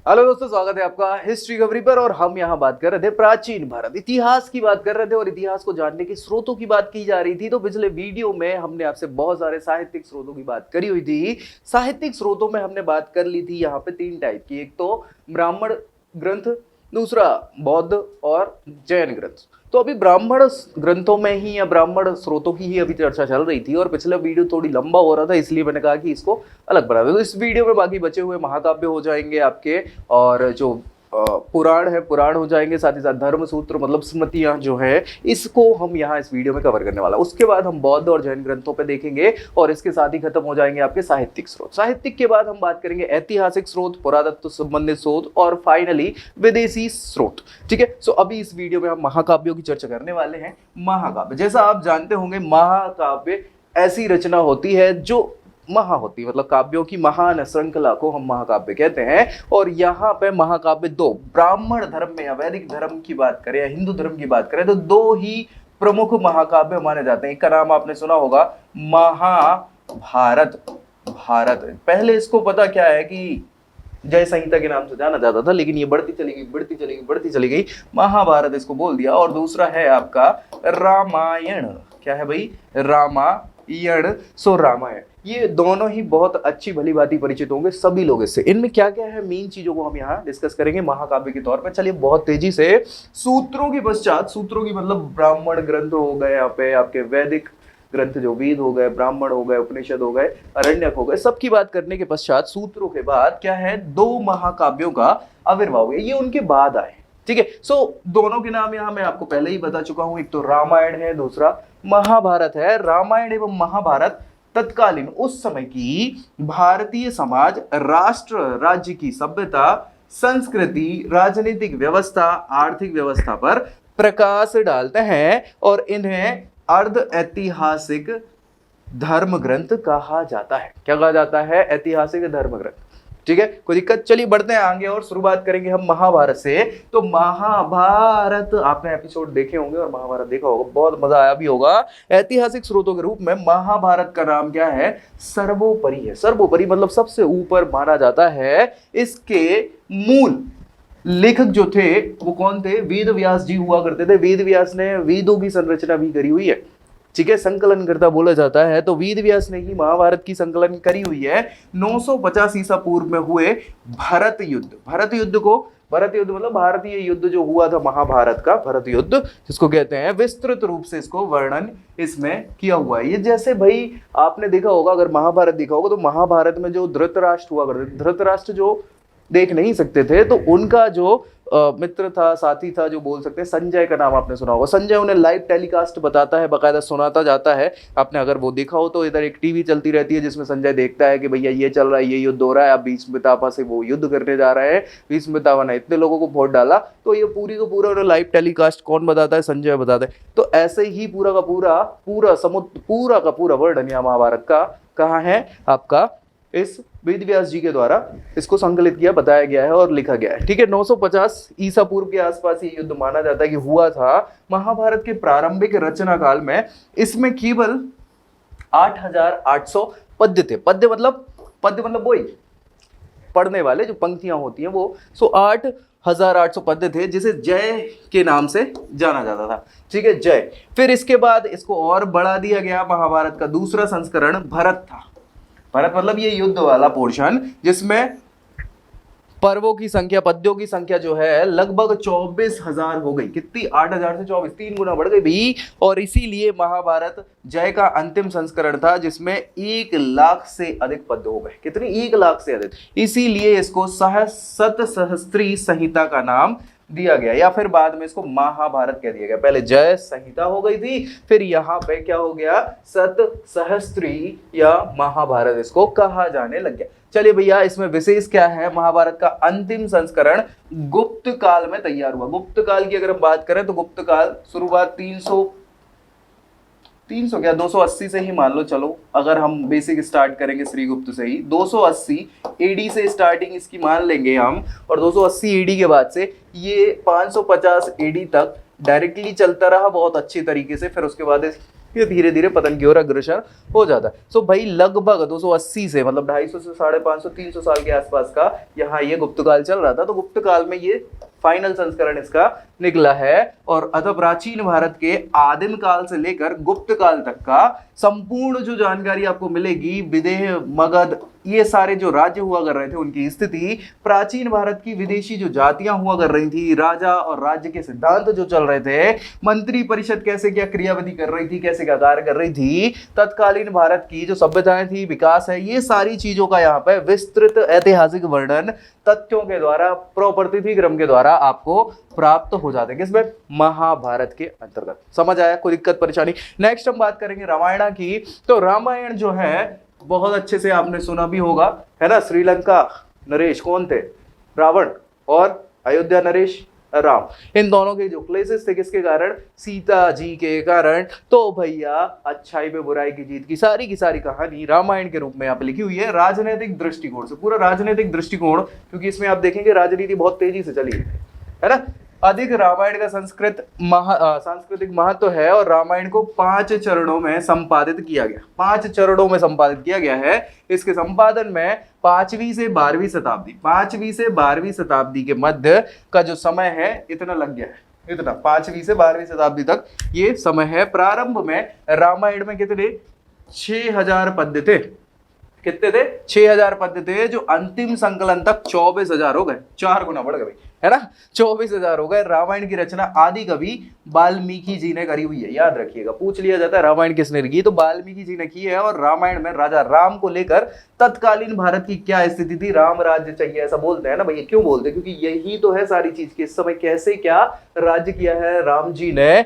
Hello दोस्तों, स्वागत है आपका हिस्ट्री खबरी पर। और हम यहाँ बात कर रहे थे प्राचीन भारत, इतिहास की बात कर रहे थे और इतिहास को जानने के स्रोतों की बात की जा रही थी। तो पिछले वीडियो में हमने आपसे बहुत सारे साहित्यिक स्रोतों की बात करी हुई थी। साहित्यिक स्रोतों में हमने बात कर ली थी यहाँ पे 3 टाइप की, एक तो ब्राह्मण ग्रंथ, दूसरा बौद्ध और जैन ग्रंथ। तो अभी ब्राह्मण ग्रंथों में ही या ब्राह्मण स्रोतों की ही अभी चर्चा चल रही थी और पिछला वीडियो थोड़ी लंबा हो रहा था, इसलिए मैंने कहा कि इसको अलग बना दो। तो इस वीडियो में बाकी बचे हुए महाकाव्य हो जाएंगे आपके, और जो पुराण है पुराण हो जाएंगे, साथ ही साथ धर्म सूत्र मतलब स्मृतियां जो है, इसको हम यहाँ इस वीडियो में कवर करने वाला। उसके बाद हम बौद्ध और जैन ग्रंथों पे देखेंगे और इसके साथ ही खत्म हो जाएंगे आपके साहित्यिक स्रोत। साहित्यिक के बाद हम बात करेंगे ऐतिहासिक स्रोत, पुरातत्व संबंधित स्रोत और फाइनली विदेशी स्रोत। ठीक है, सो अभी इस वीडियो में हम महाकाव्यों की चर्चा करने वाले हैं। महाकाव्य, जैसा आप जानते होंगे, महाकाव्य ऐसी रचना होती है जो महा होती है, मतलब काव्यों की महान श्रृंखला को हम महाकाव्य कहते हैं। और यहाँ पे महाकाव्य दो, ब्राह्मण धर्म में या वैदिक धर्म की बात करें या हिंदू धर्म की बात करें तो दो ही प्रमुख महाकाव्य माने जाते हैं। एक का नाम आपने सुना होगा महाभारत। भारत, पहले इसको पता क्या है कि जय संहिता के नाम से जाना जाता था, लेकिन ये बढ़ती चली गई बढ़ती चली गई बढ़ती चली गई, महाभारत इसको बोल दिया। और दूसरा है आपका रामायण। क्या है भाई? रामायण। सो रामायण, ये दोनों ही बहुत अच्छी भली भांति परिचित होंगे सभी लोग इससे। इनमें क्या क्या है मेन चीजों को हम यहाँ डिस्कस करेंगे महाकाव्य के तौर पर। चलिए बहुत तेजी से सूत्रों के पश्चात, सूत्रों की मतलब ब्राह्मण ग्रंथ हो गए, यहाँ पे आपके वैदिक ग्रंथ जो वेद हो गए, ब्राह्मण हो गए, उपनिषद हो गए, अरण्यक हो गए, सबकी बात करने के पश्चात सूत्रों के बाद क्या है, 2 महाकाव्यों का आविर्भाव हुआ। ये उनके बाद आए। ठीक है, सो दोनों के नाम यहाँ मैं आपको पहले ही बता चुका हूं, एक तो रामायण है, दूसरा महाभारत है। रामायण एवं महाभारत तत्कालीन उस समय की भारतीय समाज, राष्ट्र राज्य की सभ्यता, संस्कृति, राजनीतिक व्यवस्था, आर्थिक व्यवस्था पर प्रकाश डालते हैं और इन्हें अर्ध ऐतिहासिक धर्म ग्रंथ कहा जाता है। क्या कहा जाता है? ऐतिहासिक धर्म ग्रंथ। ठीक है, कोई दिक्कत? चलिए बढ़ते हैं आगे और शुरुआत करेंगे हम महाभारत से। तो महाभारत आपने एपिसोड देखे होंगे और महाभारत देखा होगा, बहुत मजा आया भी होगा। ऐतिहासिक स्रोतों के रूप में महाभारत का नाम क्या है? सर्वोपरि है। सर्वोपरि मतलब सबसे ऊपर माना जाता है। इसके मूल लेखक जो थे वो कौन थे? वेद व्यास जी हुआ करते थे। वेद व्यास ने वेदों की संरचना भी करी हुई है। ठीक है, संकलन करता बोला जाता है, तो वेद व्यास ने ही महाभारत की संकलन करी हुई है। 950 ईसा पूर्व में हुए भरत युद्ध। भरत युद्ध मतलब भारतीय युद्ध जो हुआ था महाभारत का, भरत युद्ध जिसको कहते हैं, विस्तृत रूप से इसको वर्णन इसमें किया हुआ है। ये जैसे भाई आपने देखा होगा, अगर महाभारत देखा होगा तो महाभारत में जो धृतराष्ट्र हुआ करते, धृतराष्ट्र जो देख नहीं सकते थे, तो उनका जो मित्र था, साथी था, जो बोल सकते हैं, संजय का नाम आपने सुना होगा। संजय उन्हें लाइव टेलीकास्ट बताता है, बाकायदा सुनाता जाता है। आपने अगर वो देखा हो तो इधर एक टीवी चलती रहती है जिसमें संजय देखता है कि भैया ये चल रहा है, ये युद्ध हो रहा है, अब भीष्मपितामह से वो युद्ध करने जा रहे हैं, भीष्मपितामह ने इतने लोगों को वोट डाला। तो ये पूरी का पूरा उन्हें लाइव टेलीकास्ट कौन बताता है? संजय बताता है। तो ऐसे ही पूरा का पूरा वर्णन यहाँ महाभारत का कहाँ है आपका? इस वेद व्यास जी के द्वारा इसको संकलित किया, बताया गया है और लिखा गया है। ठीक है, 950 ईसा पूर्व के आसपास ये युद्ध माना जाता है कि हुआ था। महाभारत के प्रारंभिक रचना काल में इसमें केवल 8800 पद्य थे। पद्य मतलब वही पढ़ने वाले जो पंक्तियां होती हैं वो। 8800 पद्य थे, जिसे जय के नाम से जाना जाता था। ठीक है, जय। फिर इसके बाद इसको और बढ़ा दिया गया। महाभारत का दूसरा संस्करण भरत था। भरत मतलब ये युद्ध वाला पोर्शन, जिसमें पर्वों की संख्या, पद्यों की संख्या जो है लगभग 24,000 हो गई। कितनी? 8,000 से 24, 3 गुना बढ़ गई भी। और इसीलिए महाभारत जय का अंतिम संस्करण था, जिसमें 1 लाख से अधिक पद्य हो गए। कितनी? 1 लाख से अधिक। इसीलिए इसको सतसहस्त्री संहिता का नाम दिया गया, या फिर बाद में इसको महाभारत कह दिया गया। पहले जय संहिता हो गई थी, फिर यहाँ पे क्या हो गया? सतसहस्त्री या महाभारत इसको कहा जाने लग गया। चलिए भैया, इसमें विशेष क्या है? महाभारत का अंतिम संस्करण गुप्त काल में तैयार हुआ। गुप्त काल की अगर हम बात करें तो गुप्त काल शुरुआत 300 क्या 280 से ही मान लो। चलो अगर हम बेसिक स्टार्ट करेंगे श्रीगुप्त से ही, 280 एडी से स्टार्टिंग इसकी मान लेंगे हम, और 280 एडी के बाद से ये 550 एडी तक डायरेक्टली चलता रहा बहुत अच्छी तरीके से। फिर उसके बाद ये धीरे धीरे पतन की ओर अग्रसर हो जाता है। सो भाई लगभग 280 से मतलब 250 से 550 300 साल के आसपास का यहाँ ये गुप्त काल चल रहा था। तो गुप्त काल में ये फाइनल संस्करण इसका निकला है। और अतः प्राचीन भारत के आदिम काल से लेकर गुप्त काल तक का संपूर्ण जो जानकारी आपको मिलेगी, विदेह, मगध, ये सारे जो राज्य हुआ कर रहे थे उनकी स्थिति, प्राचीन भारत की विदेशी जो जातियां हुआ कर रही थी, राजा और राज्य के सिद्धांत जो चल रहे थे, मंत्री परिषद कैसे क्या क्रियाविधि कर रही थी, कैसे क्या कार्य कर रही थी, तत्कालीन भारत की जो सभ्यताएं थी, विकास है, ये सारी चीजों का यहाँ पे विस्तृत ऐतिहासिक वर्णन तथ्यों के द्वारा, प्रॉपर्टी क्रम के द्वारा आपको प्राप्त हो जाते हैं। किसमें? महाभारत के अंतर्गत। समझ आया? कोई दिक्कत परेशानी? नेक्स्ट हम बात करेंगे रामायण की। तो रामायण जो है बहुत अच्छे से आपने सुना भी होगा, है ना। श्रीलंका नरेश कौन थे? रावण। और अयोध्या नरेश राम। इन दोनों के जो प्लेसेस थे, किसके कारण? सीता जी के कारण। तो भैया अच्छाई पे बुराई की जीत की सारी कहानी रामायण के रूप में यहाँ पे लिखी हुई है, राजनीतिक दृष्टिकोण से। पूरा राजनीतिक दृष्टिकोण, क्योंकि इसमें आप देखेंगे राजनीति बहुत तेजी से चली है ना। अधिक रामायण का सांस्कृतिक महत्व है और रामायण को 5 चरणों में संपादित किया गया। 5 चरणों में संपादित किया गया है। इसके संपादन में 5वीं से 12वीं शताब्दी के मध्य का जो समय है इतना लग गया है। इतना 5वीं से 12वीं शताब्दी तक ये समय है। प्रारंभ में रामायण में कितने? 6000 पद्य थे। कितने थे? 6000 पद्य थे, जो अंतिम संकलन तक 24,000 हो गए। 4 गुना बढ़ गए, है ना। 24,000 हो गए। रामायण की रचना आदि कवि वाल्मीकि जी ने करी हुई है। याद रखिएगा, पूछ लिया जाता है रामायण किसने लिखी, तो वाल्मीकि जी ने की है। और रामायण में राजा राम को लेकर तत्कालीन भारत की क्या स्थिति थी, राम राज्य चाहिए ऐसा बोलते हैं ना भैया। क्यों बोलते हैं? क्योंकि यही तो है सारी चीज की इस समय कैसे क्या राज्य किया है राम जी ने।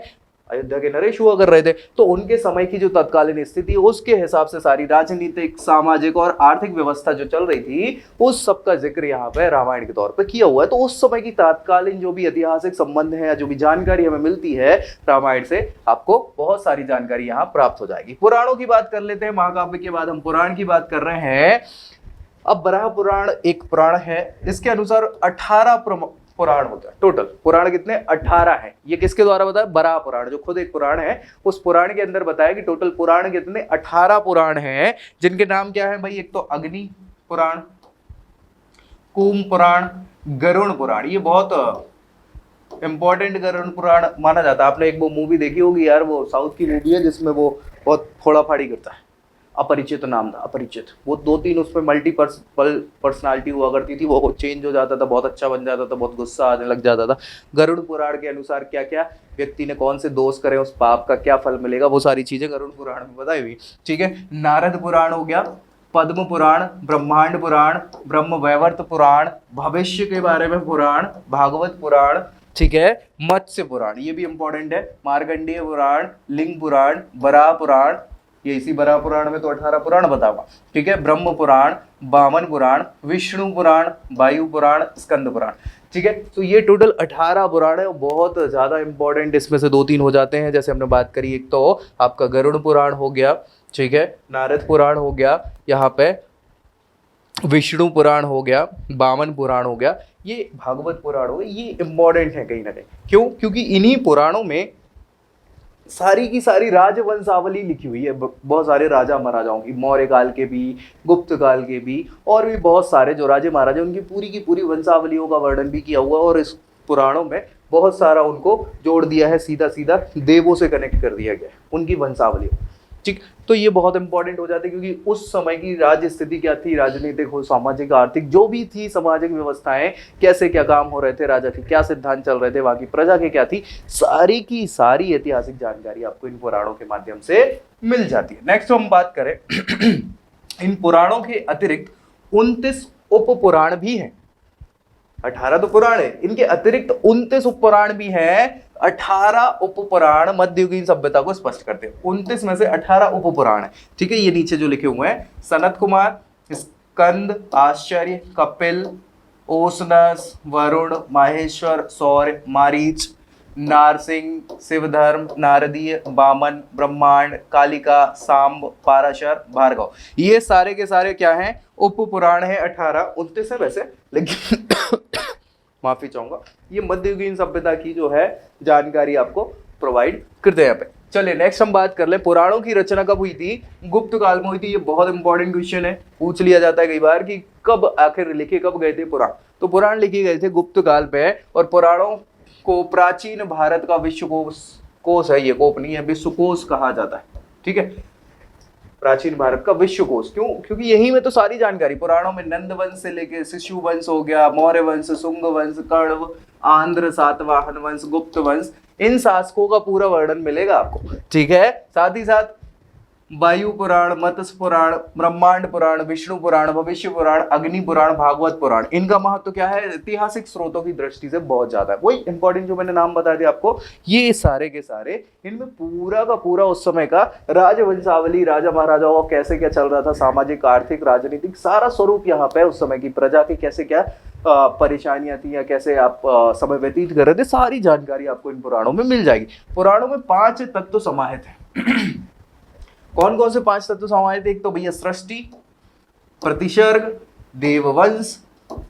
अयोध्या के नरेश हुआ कर रहे थे, तो उनके समय की जो तत्कालीन स्थिति, उसके हिसाब से सारी राजनीतिक, सामाजिक और आर्थिक व्यवस्था जो चल रही थी, उस सब का जिक्र यहाँ पे रामायण के तौर पे किया हुआ है। तो उस समय की तत्कालीन जो भी ऐतिहासिक संबंध है या जो भी जानकारी हमें मिलती है रामायण से, आपको बहुत सारी जानकारी यहाँ प्राप्त हो जाएगी। पुराणों की बात कर लेते हैं। महाकाव्य के बाद हम पुराण की बात कर रहे हैं। अब बराह पुराण एक पुराण है। इसके अनुसार 18 पुराण होता है टोटल। पुराण कितने? 18 है। ये किसके द्वारा बताया? बराह पुराण, जो खुद एक पुराण है। उस पुराण के अंदर बताया कि टोटल पुराण कितने? 18 पुराण हैं, जिनके नाम क्या है भाई? एक तो अग्नि पुराण, कूम पुराण, गरुण पुराण। ये बहुत इंपॉर्टेंट गरुण पुराण माना जाता है। आपने एक वो मूवी देखी होगी यार, वो साउथ की मूवी है जिसमें वो बहुत फोड़ाफाड़ी करता है, अपरिचित नाम था, अपरिचित। वो 2-3 उसमें पर्सनालिटी हुआ करती थी, वो चेंज हो जाता था, बहुत अच्छा बन जाता था, बहुत गुस्सा आने लग जाता था। गरुड़ पुराण के अनुसार क्या क्या व्यक्ति ने कौन से दोष करे, उस पाप का क्या फल मिलेगा, वो सारी चीजें गरुड़ पुराण में बताई हुई। ठीक है। नारद पुराण हो गया, पद्म पुराण, ब्रह्मांड पुराण, ब्रह्म वैवर्त पुराण, भविष्य के बारे में पुराण, भागवत पुराण, ठीक है, मत्स्य पुराण, ये भी इंपॉर्टेंट है, मार्कंडेय पुराण, लिंग पुराण, बराह पुराण, ये इसी बराह पुराण में तो 18 पुराण बताऊंगा। ठीक है। ब्रह्म पुराण, वामन पुराण, विष्णु पुराण, वायु पुराण, स्कंद पुराण। ठीक है। तो ये टोटल 18 पुराण है। बहुत ज्यादा इंपॉर्टेंट इसमें से 2-3 हो जाते हैं, जैसे हमने बात करी। एक तो आपका गरुड़ पुराण हो गया, ठीक है, नारद पुराण हो गया, यहाँ पे विष्णु पुराण हो गया, वामन पुराण हो गया, ये भागवत पुराण हो गया। ये इंपॉर्टेंट है कहीं ना कहीं। क्यों? क्योंकि इन्हीं पुराणों में सारी की सारी राजवंशावली लिखी हुई है। बहुत सारे राजा महाराजाओं की, मौर्य काल के भी, गुप्त काल के भी, और भी बहुत सारे जो राजे महाराजा, उनकी पूरी की पूरी वंशावलियों का वर्णन भी किया हुआ। और इस पुराणों में बहुत सारा उनको जोड़ दिया है, सीधा सीधा देवों से कनेक्ट कर दिया गया है उनकी वंशावलियों। ठीक। तो ये बहुत इंपॉर्टेंट हो जाते हैं, क्योंकि उस समय की राज स्थिति क्या थी, राजनीतिक हो, सामाजिक, आर्थिक, जो भी थी सामाजिक व्यवस्थाएं, कैसे क्या काम हो रहे थे, राजा के क्या सिद्धांत चल रहे थे, वहां की प्रजा के क्या थी, सारी की सारी ऐतिहासिक जानकारी आपको इन पुराणों के माध्यम से मिल जाती है। नेक्स्ट हम बात करें इन पुराणों के अतिरिक्त 29 उप पुराण भी हैं। 18 तो पुराण है, इनके अतिरिक्त 29 उप पुराण भी हैं। 18 उप पुराण मध्ययुगीन सभ्यता को स्पष्ट करते हैं। 29 में से 18 उप पुराण है। ठीक है। ये नीचे जो लिखे हुए हैं, सनत कुमार, स्कंद, आश्चर्य, कपिल, ओसनस, वरुण, माहेश्वर, सौर्य, मारीच, नारसिंह, शिवधर्म, नारदीय, वामन, ब्रह्मांड, कालिका, सांब, पाराशर, भार्गव, ये सारे के सारे क्या हैं? उप पुराण है। 18, 29 है वैसे, लेकिन माफी चाहूंगा, ये मध्ययुगीन सभ्यता की जो है जानकारी आपको प्रोवाइड करते हैं यहाँ पे। चलिए नेक्स्ट हम बात कर ले, पुराणों की रचना कब हुई थी? गुप्त काल में हुई थी। ये बहुत इंपॉर्टेंट क्वेश्चन है, पूछ लिया जाता है कई बार कि कब आखिर लिखे कब गए थे पुराण। तो पुराण लिखे गए थे गुप्त काल पे, और पुराणों को प्राचीन भारत का विश्वकोश, कोश है ये, कोप नहीं है, विश्वकोश कहा जाता है। ठीक है, प्राचीन भारत का विश्वकोश। क्यों? क्योंकि यही में तो सारी जानकारी, पुराणों में नंद वंश से लेके शिशु वंश हो गया, मौर्य वंश, शुंग वंश, कण्व, आंध्र, सातवाहन वंश, गुप्त वंश, इन शासकों का पूरा वर्णन मिलेगा आपको। ठीक है, साथ ही साथ वायु पुराण, मत्स्य पुराण, ब्रह्मांड पुराण, विष्णु पुराण, भविष्य पुराण, अग्नि पुराण, भागवत पुराण, इनका महत्व क्या है ऐतिहासिक स्रोतों की दृष्टि से बहुत ज्यादा है। वही इंपॉर्टेंट जो मैंने नाम बता दिया आपको, ये सारे के सारे, इनमें पूरा का पूरा उस समय का राजवंशावली, राजा महाराजाओं का कैसे क्या चल रहा था, सामाजिक, आर्थिक, राजनीतिक, सारा स्वरूप यहाँ पे उस समय की प्रजा की कैसे क्या परेशानियां थी या कैसे आप समय व्यतीत कर रहे थे, सारी जानकारी आपको इन पुराणों में मिल जाएगी। पुराणों में 5 तत्व समाहित है। कौन कौन से 5 तत्व समाहित? एक तो भैया सृष्टि, प्रतिसर्ग, देववंश,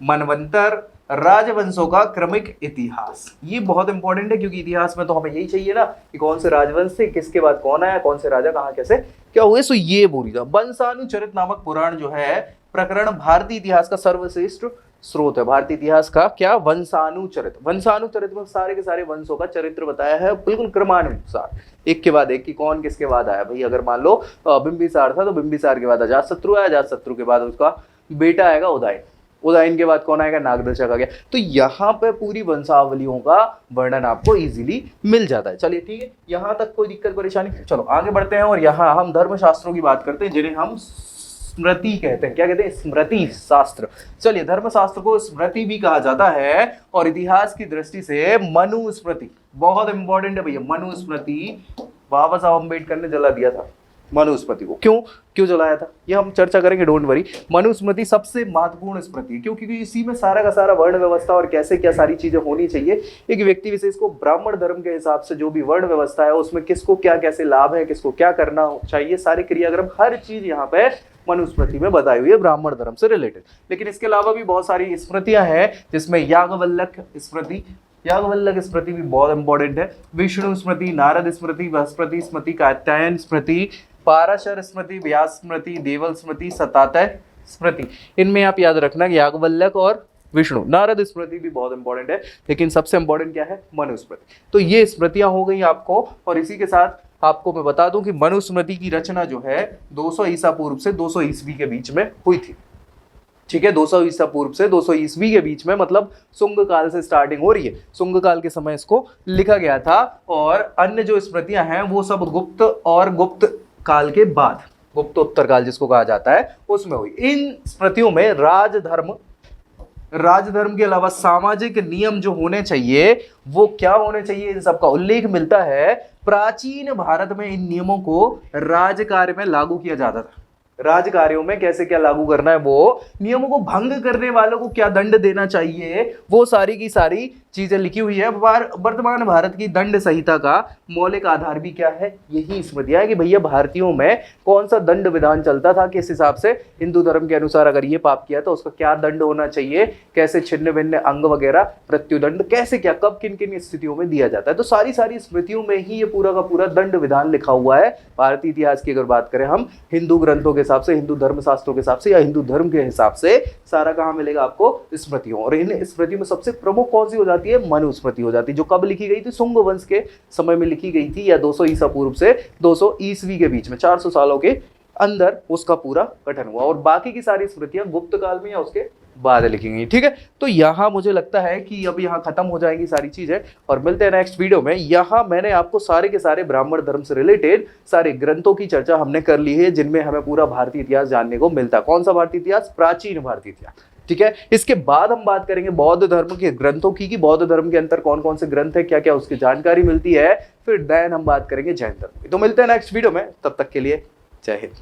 मनवंतर, राजवंशों का क्रमिक इतिहास। ये बहुत इंपॉर्टेंट है क्योंकि इतिहास में तो हमें यही चाहिए ना कि कौन से राजवंश थे, किसके बाद कौन आया, कौन से राजा कहाँ कैसे क्या हुए। सो ये बोली था। वंशानुचरित नामक पुराण जो है प्रकरण भारतीय इतिहास का सर्वश्रेष्ठ स्रोत है। भारतीय इतिहास का क्या? वंशानुचरित। वंशानुचरित में सारे के सारे वंशों का चरित्र बताया है बिल्कुल क्रमानुसार, एक के बाद एक की कौन किसके बाद आया। भाई अगर मान लो बिंबिसार था तो बिंबिसार के बाद अजातशत्रु आया, अजातशत्रु के बाद उसका बेटा आएगा उदयन, उदयन के बाद कौन आएगा? नागदशक आ गया। तो यहाँ पे पूरी वंशावलियों का वर्णन आपको इजीली मिल जाता है। चलिए ठीक है, यहाँ तक कोई दिक्कत परेशानी? चलो आगे बढ़ते हैं और यहाँ हम धर्मशास्त्रों की बात करते हैं जिन्हें हम स्मृति कहते हैं। क्या कहते हैं? स्मृति शास्त्र। चलिए, धर्मशास्त्र को स्मृति भी कहा जाता है और इतिहास की दृष्टि से मनुस्मृति बहुत इंपॉर्टेंट है भैया। मनुस्मृति बाबा साहब अम्बेडकर ने जला दिया था मनुस्मृति को। क्यों जलाया था ये हम चर्चा करेंगे, डोंट वरी। मनुस्मृति सबसे महत्वपूर्ण स्मृति है क्योंकि इसी में सारा का सारा वर्ण व्यवस्था और कैसे क्या सारी चीजें होनी चाहिए, एक व्यक्ति विशेष को ब्राह्मण धर्म के हिसाब से जो भी वर्ण व्यवस्था है उसमें किसको क्या कैसे लाभ है, किसको क्या करना चाहिए, सारे क्रियाक्रम हर चीज यहाँ पे मनुस्मृति में बताई हुई है ब्राह्मण धर्म से रिलेटेड। लेकिन इसके अलावा भी बहुत सारी स्मृतियां हैं जिसमें याज्ञवल्क्य स्मृति, याज्ञवल्क्य स्मृति भी बहुत इंपॉर्टेंट है। विष्णु स्मृति, नारद स्मृति, बृहस्पति स्मृति, कात्यायन स्मृति, पाराशर स्मृति, व्यास स्मृति, देवल स्मृति, सतातय स्मृति। इनमें आप याद रखना कि याज्ञवल्क्य और विष्णु, नारद स्मृति भी बहुत इंपॉर्टेंट है, लेकिन सबसे इंपॉर्टेंट क्या है? मनुस्मृति। तो ये स्मृतियां हो गई आपको। और इसी के साथ आपको मैं बता दूं कि मनुस्मृति की रचना जो है 200 ईसा पूर्व से 200 ईस्वी के बीच में हुई थी। ठीक है, 200 ईसा पूर्व से 200 ईस्वी के बीच में, मतलब शुंग काल से स्टार्टिंग हो रही है। शुंग काल के समय इसको लिखा गया था और अन्य जो स्मृतियां हैं वो सब गुप्त और गुप्त काल के बाद, गुप्तोत्तर काल जिसको कहा जाता है, उसमें हुई। इन स्मृतियों में राजधर्म के अलावा सामाजिक नियम जो होने चाहिए वो क्या होने चाहिए, इन सब का उल्लेख मिलता है। प्राचीन भारत में इन नियमों को राजकार्य में लागू किया जाता था। राज कार्यों में कैसे क्या लागू करना है, वो नियमों को भंग करने वालों को क्या दंड देना चाहिए, वो सारी की सारी चीजें लिखी हुई है। वर्तमान भारत की दंड संहिता का मौलिक आधार भी क्या है? यही स्मृतियां है कि भैया भारतीयों में कौन सा दंड विधान चलता था, किस हिसाब से हिंदू धर्म के अनुसार अगर ये पाप किया तो उसका क्या दंड होना चाहिए, कैसे छिन्न भिन्न अंग वगैरह मृत्युदंड कैसे क्या कब किन किन स्थितियों में दिया जाता है। तो सारी स्मृतियों में ही ये पूरा का पूरा दंड विधान लिखा हुआ है। भारतीय इतिहास की अगर बात करें हम हिंदू ग्रंथों के हिसाब से, हिंदू धर्म शास्त्रों के हिसाब से या हिंदू धर्म के हिसाब से, सारा कहाँ मिलेगा आपको? स्मृतियों। और इन स्मृतियों में सबसे प्रमुख कौन सी हो जाती है? मनुस्मृति हो जाती है, जो कब लिखी गई थी? शुंग वंश के समय में लिखी गई थी, या 200 ईसा पूर्व से 200 ईस्वी के बीच में, 400 सालों के अंदर उसका पूरा गठन हुआ। और बाकी की सारी स्मृतियां गुप्त काल में या उसके बाद लिखी गई। ठीक है, तो यहाँ मुझे लगता है कि अब यहाँ खत्म हो जाएंगी सारी चीजें और मिलते हैं नेक्स्ट वीडियो में। यहाँ मैंने आपको सारे के सारे ब्राह्मण धर्म से रिलेटेड सारे ग्रंथों की चर्चा हमने कर ली है जिनमें हमें पूरा भारतीय इतिहास जानने को मिलता है। कौन सा भारतीय इतिहास? प्राचीन भारतीय इतिहास। ठीक है, इसके बाद हम बात करेंगे बौद्ध धर्म के ग्रंथों की, बौद्ध धर्म के अंदर कौन कौन से ग्रंथ है, क्या क्या उसकी जानकारी मिलती है। फिर देन हम बात करेंगे जैन धर्म की। तो मिलते हैं नेक्स्ट वीडियो में, तब तक के लिए जय हिंद।